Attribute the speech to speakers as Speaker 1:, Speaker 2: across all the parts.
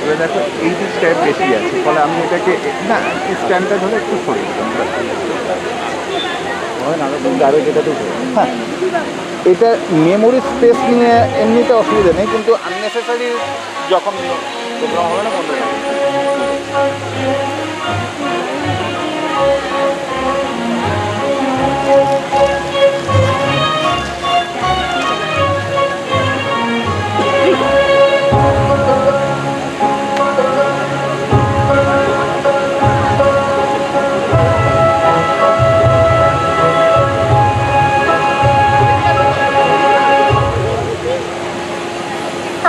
Speaker 1: এবার দেখো এই যে স্ট্যাপ বেশি আছে, ফলে আমি এটাকে না স্ট্যান্ডটা ধরে একটু সরিয়ে দিলাম।
Speaker 2: হয় না তুমি যাবে যেটাতে
Speaker 1: হ্যাঁ, এটা মেমোরি স্পেস নিয়ে এমনিতে অসুবিধা নেই, কিন্তু আননেসেসারি যখন প্রোগ্রাম হবে না বন্ধ থাকে।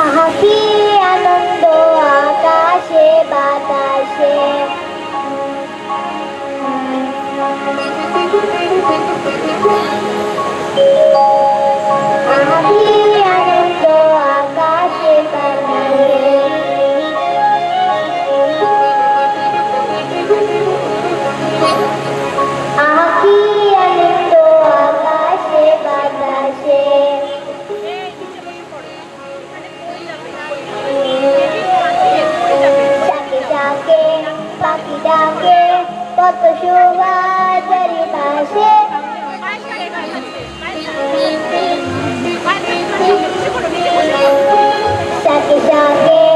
Speaker 3: আহা কি আনন্দ আকাশে বাতাসে, আহা কি আনন্দ আকাশে বাতাসে, আহা কি আনন্দ আকাশে বাতাসে। ডাকে ডাকে পাখি ডাকে কত সুবাস চারিপাশে, ডাকে ডাকে